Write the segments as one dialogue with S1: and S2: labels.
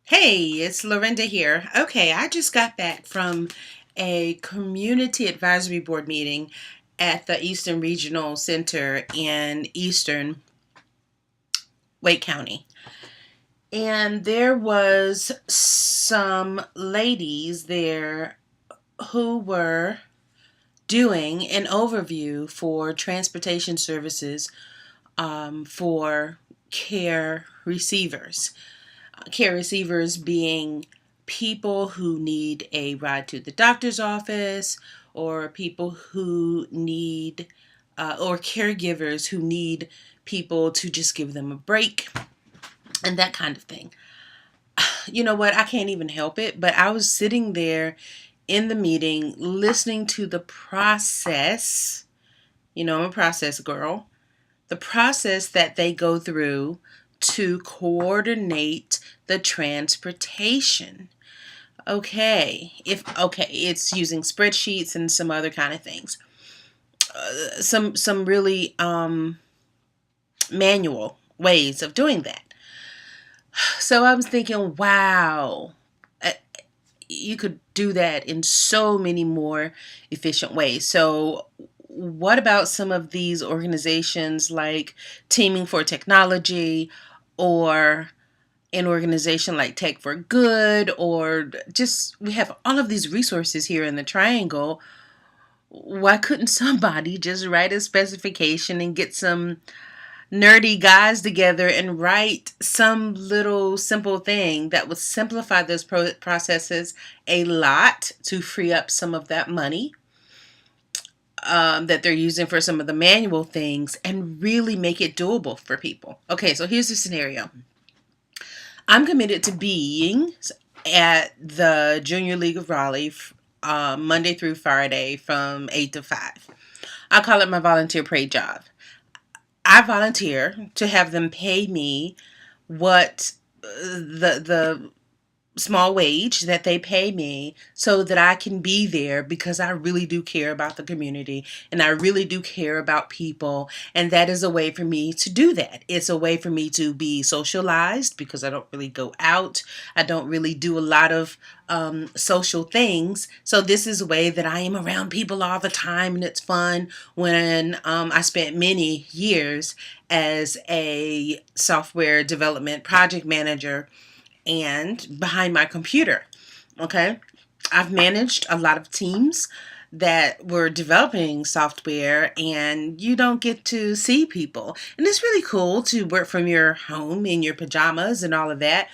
S1: Hey, it's Lorrinda here. Okay, I just got back from a community advisory board meeting at the Eastern Regional Center in Eastern Wake County. And there was some ladies there who were doing an overview for transportation services for care receivers. Care receivers being people who need a ride to the doctor's office, or people who need, or caregivers who need people to just give them a break and that kind of thing. You know what? I can't even help it, but I was sitting there in the meeting listening to the process. I'm a process girl. The process that they go through to coordinate the transportation. It's using spreadsheets and some other kind of things. Some really manual ways of doing that. So I was thinking, wow, uh, you could do that in so many more efficient ways. So what about some of these organizations like Teaming for Technology, or an organization like Tech for Good, or just we have all of these resources here in the Triangle. Why couldn't somebody just write a specification and get some nerdy guys together and write some little simple thing that would simplify those processes a lot to free up some of that money that they're using for some of the manual things and really make it doable for people? Okay, so here's the scenario. I'm committed to being at the Junior League of Raleigh Monday through Friday from 8 to 5. I call it my volunteer paid job. I volunteer to have them pay me what the small wage that they pay me, so that I can be there, because I really do care about the community and I really do care about people, and that is a way for me to do that. It's a way for me to be socialized, because I don't really go out. I don't really do a lot of social things. So this is a way that I am around people all the time, and it's fun. When I spent many years as a software development project manager and behind my computer. Okay. I've managed a lot of teams that were developing software, and you don't get to see people. And it's really cool to work from your home in your pajamas and all of that,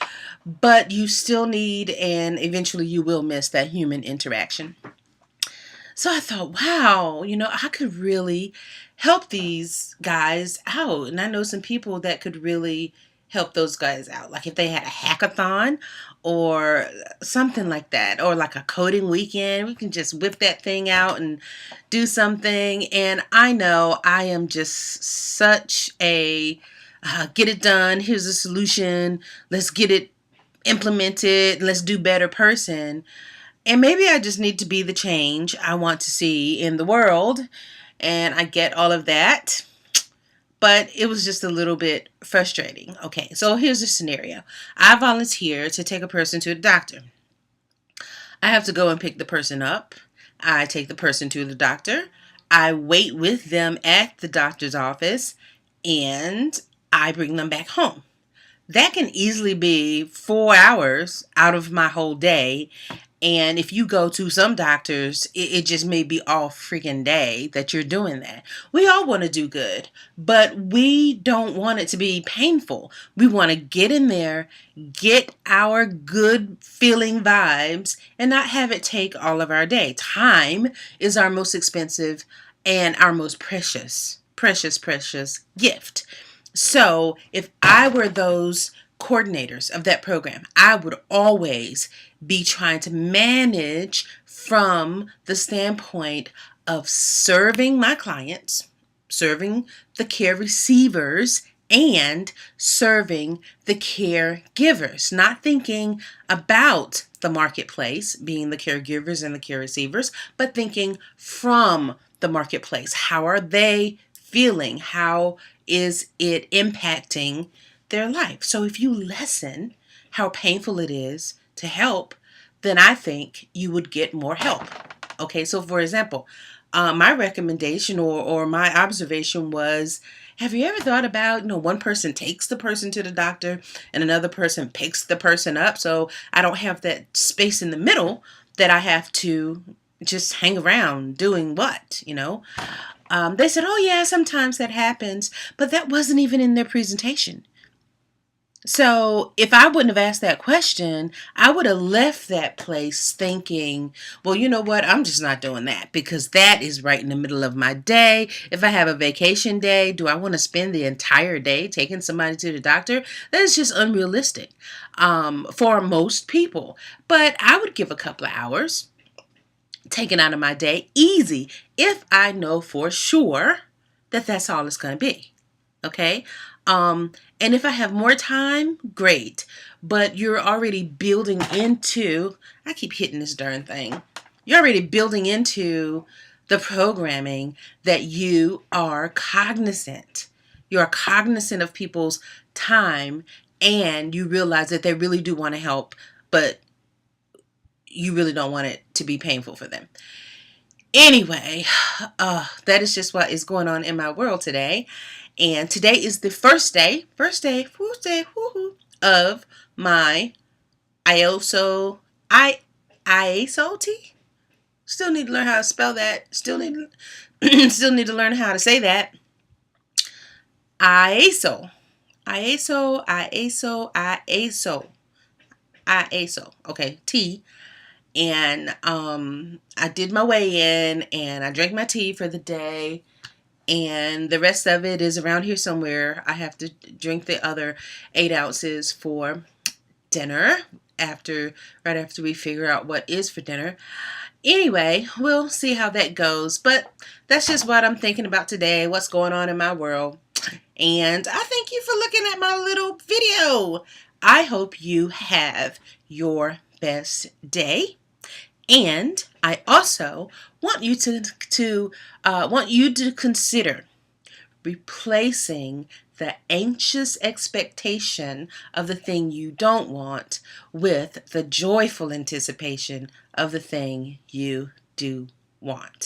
S1: but you still need, and eventually you will miss, that human interaction. So I thought, wow, I could really help these guys out. And I know some people that could really help those guys out. Like if they had a hackathon or something like that, or like a coding weekend, we can just whip that thing out and do something. And I know I am just such a get it done, here's a solution, let's get it implemented, let's do better person. And maybe I just need to be the change I want to see in the world. And I get all of that. But it was just a little bit frustrating. Okay, so here's the scenario. I volunteer to take a person to the doctor. I have to go and pick the person up. I take the person to the doctor. I wait with them at the doctor's office. And I bring them back home. That can easily be 4 hours out of my whole day. And if you go to some doctors, it just may be all freaking day that you're doing that. We all want to do good, but we don't want it to be painful. We want to get in there, get our good feeling vibes, and not have it take all of our day. Time is our most expensive and our most precious, precious, precious gift. So if I were those coordinators of that program, I would always be trying to manage from the standpoint of serving my clients, serving the care receivers, and serving the caregivers, not thinking about the marketplace, being the caregivers and the care receivers, but thinking from the marketplace. How are they feeling? How is it impacting their life? So if you listen how painful it is to help, then I think you would get more help. Okay, so for example, my recommendation or my observation was, have you ever thought about, one person takes the person to the doctor and another person picks the person up, so I don't have that space in the middle that I have to just hang around doing what? They said, oh yeah, sometimes that happens, but that wasn't even in their presentation. So if I wouldn't have asked that question, I would have left that place thinking, well, you know what? I'm just not doing that because that is right in the middle of my day. If I have a vacation day, do I want to spend the entire day taking somebody to the doctor? That is just unrealistic for most people. But I would give a couple of hours taken out of my day easy if I know for sure that that's all it's going to be. Okay. And if I have more time, great. But you're already building into, I keep hitting this darn thing. You're already building into the programming that you are cognizant. You're cognizant of people's time and you realize that they really do want to help, but you really don't want it to be painful for them. Anyway, that is just what is going on in my world today. And today is the first day, woohoo, of my Iaso tea. Still need to learn how to spell that. Still need to learn how to say that. Iaso. Okay, tea. And I did my weigh in and I drank my tea for the day. And the rest of it is around here somewhere. I have to drink the other 8 ounces for dinner right after we figure out what is for dinner. Anyway, we'll see how that goes. But that's just what I'm thinking about today, what's going on in my world. And I thank you for looking at my little video. I hope you have your best day. And I also want you to consider replacing the anxious expectation of the thing you don't want with the joyful anticipation of the thing you do want.